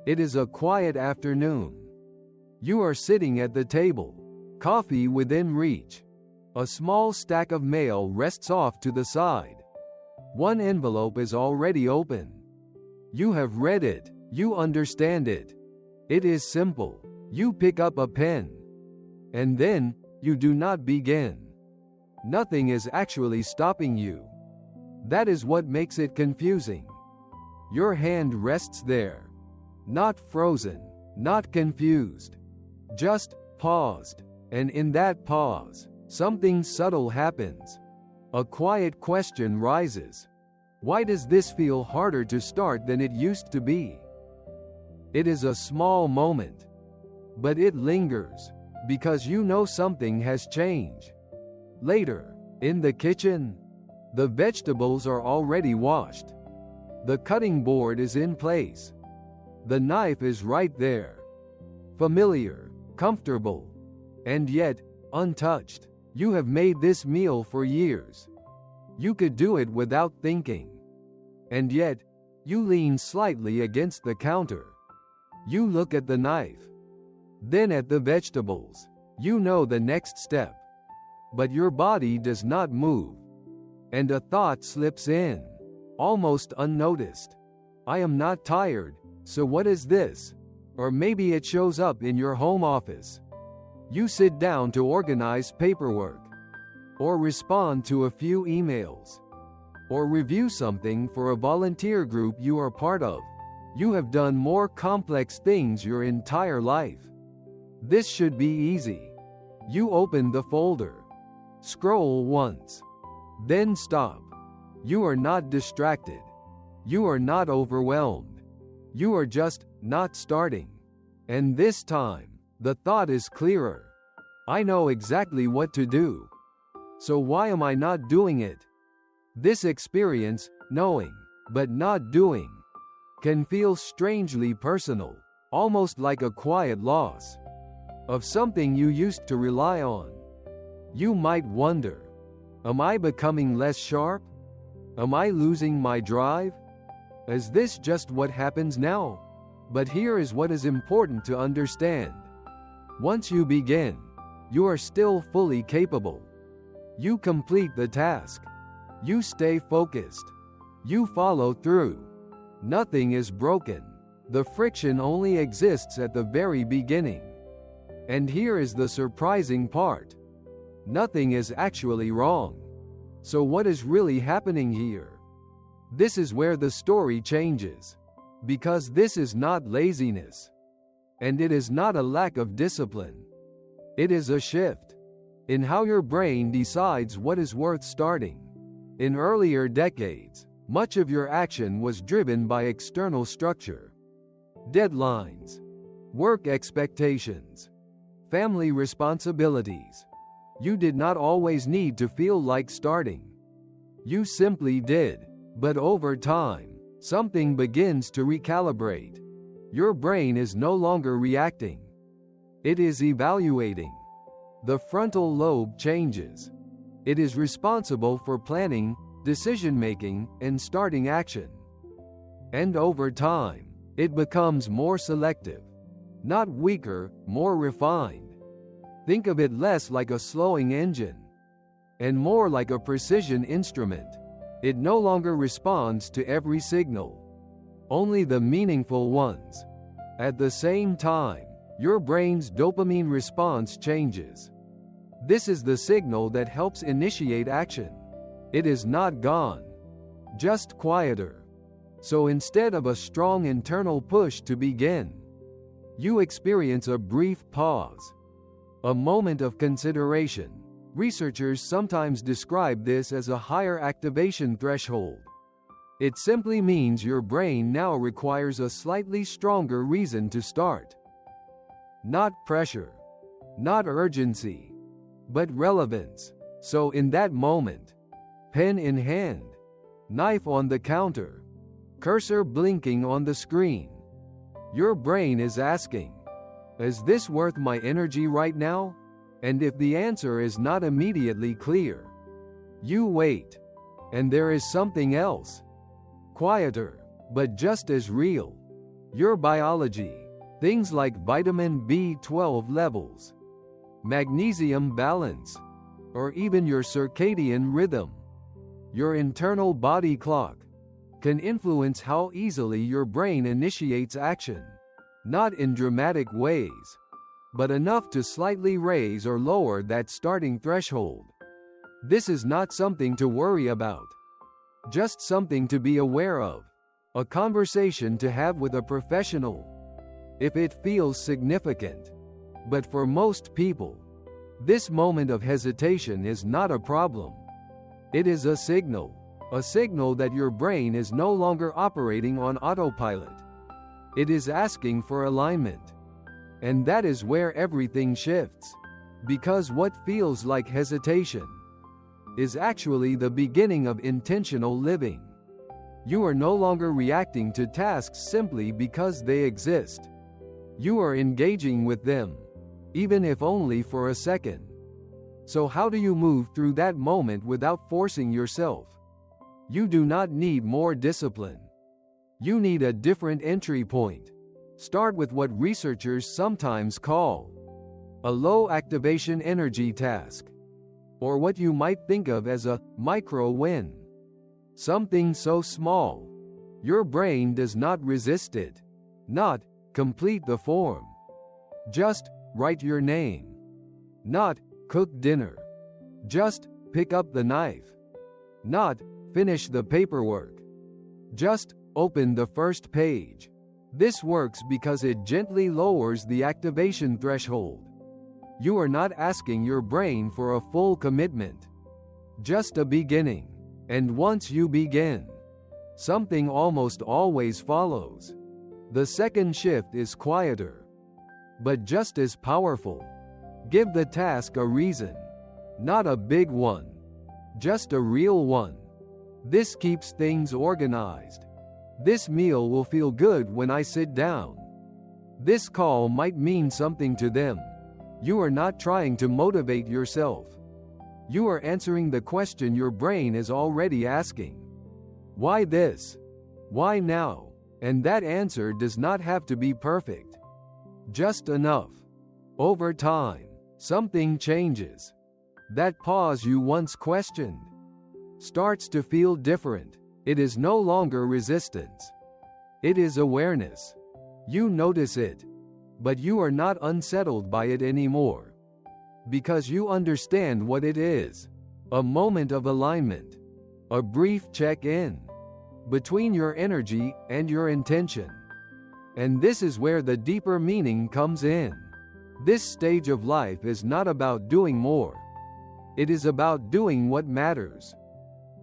It is a quiet afternoon. You are sitting at the table, coffee within reach. A small stack of mail rests off to the side. One envelope is already open. You have read it, you understand it. It is simple. You pick up a pen. And then, you do not begin. Nothing is actually stopping you. That is what makes it confusing. Your hand rests there. Not frozen, not confused. Just paused. And in that pause, something subtle happens. A quiet question rises. Why does this feel harder to start than it used to be? It is a small moment. But it lingers, because you know something has changed. Later, in the kitchen, the vegetables are already washed. The cutting board is in place. The knife is right there. Familiar, comfortable, and yet, untouched. You have made this meal for years. You could do it without thinking. And yet, you lean slightly against the counter. You look at the knife. Then at the vegetables. You know the next step. But your body does not move. And a thought slips in, almost unnoticed. I am not tired, so what is this? Or maybe it shows up in your home office. You sit down to organize paperwork, or respond to a few emails, or review something for a volunteer group you are part of. You have done more complex things your entire life. This should be easy. You open the folder, scroll once, then stop. You are not distracted. You are not overwhelmed. You are just not starting. And this time, the thought is clearer. I know exactly what to do. So why am I not doing it? This experience, knowing, but not doing, can feel strangely personal, almost like a quiet loss of something you used to rely on. You might wonder, am I becoming less sharp? Am I losing my drive? Is this just what happens now? But here is what is important to understand. Once you begin, you are still fully capable. You complete the task. You stay focused. You follow through. Nothing is broken. The friction only exists at the very beginning. And here is the surprising part. Nothing is actually wrong. So what is really happening here? This is where the story changes. Because this is not laziness. And it is not a lack of discipline. It is a shift in how your brain decides what is worth starting. In earlier decades, much of your action was driven by external structure. Deadlines, work expectations, family responsibilities. You did not always need to feel like starting. You simply did. But over time, something begins to recalibrate. Your brain is no longer reacting. It is evaluating. The frontal lobe changes. It is responsible for planning, decision-making, and starting action. And over time, it becomes more selective. Not weaker, more refined. Think of it less like a slowing engine, and more like a precision instrument. It no longer responds to every signal, only the meaningful ones. At the same time, your brain's dopamine response changes. This is the signal that helps initiate action. It is not gone, just quieter. So instead of a strong internal push to begin, you experience a brief pause, a moment of consideration. Researchers sometimes describe this as a higher activation threshold. It simply means your brain now requires a slightly stronger reason to start. Not pressure, not urgency, but relevance. So in that moment, pen in hand, knife on the counter, cursor blinking on the screen, your brain is asking, is this worth my energy right now? And if the answer is not immediately clear, you wait. And there is something else, quieter, but just as real. Your biology, things like vitamin B12 levels, magnesium balance, or even your circadian rhythm, your internal body clock, can influence how easily your brain initiates action. Not in dramatic ways, but enough to slightly raise or lower that starting threshold. This is not something to worry about, just something to be aware of, a conversation to have with a professional, if it feels significant. But for most people, this moment of hesitation is not a problem. It is a signal that your brain is no longer operating on autopilot. It is asking for alignment. And that is where everything shifts. Because what feels like hesitation is actually the beginning of intentional living. You are no longer reacting to tasks simply because they exist. You are engaging with them, even if only for a second. So how do you move through that moment without forcing yourself? You do not need more discipline. You need a different entry point. Start with what researchers sometimes call a low activation energy task, or what you might think of as a micro win. Something so small, your brain does not resist it. Not complete the form. Just write your name. Not cook dinner. Just pick up the knife. Not finish the paperwork. Just open the first page. This works because it gently lowers the activation threshold. You are not asking your brain for a full commitment, just a beginning. And once you begin, something almost always follows. The second shift is quieter, but just as powerful. Give the task a reason, not a big one, just a real one. This keeps things organized. This meal will feel good when I sit down. This call might mean something to them. You are not trying to motivate yourself. You are answering the question your brain is already asking. Why this? Why now? And that answer does not have to be perfect. Just enough. Over time, something changes. That pause you once questioned starts to feel different. It is no longer resistance. It is awareness. You notice it, but you are not unsettled by it anymore. Because you understand what it is. A moment of alignment. A brief check-in between your energy and your intention. And this is where the deeper meaning comes in. This stage of life is not about doing more. It is about doing what matters.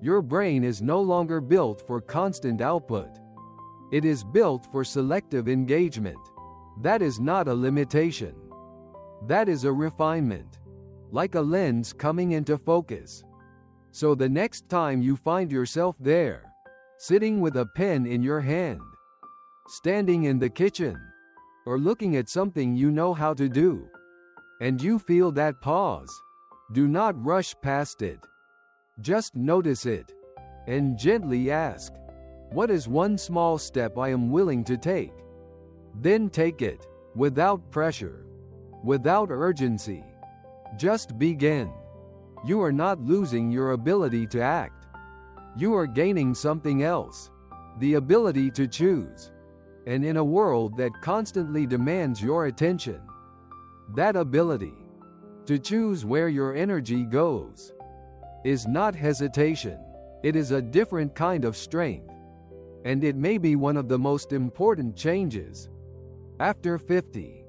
Your brain is no longer built for constant output. It is built for selective engagement. That is not a limitation. That is a refinement. Like a lens coming into focus. So the next time you find yourself there, sitting with a pen in your hand, standing in the kitchen, or looking at something you know how to do, and you feel that pause, do not rush past it. Just notice it, and gently ask, what is one small step I am willing to take? Then take it, without pressure, without urgency. Just begin. You are not losing your ability to act. You are gaining something else, the ability to choose. And in a world that constantly demands your attention, that ability to choose where your energy goes is not hesitation. It is a different kind of strength. And it may be one of the most important changes after 50.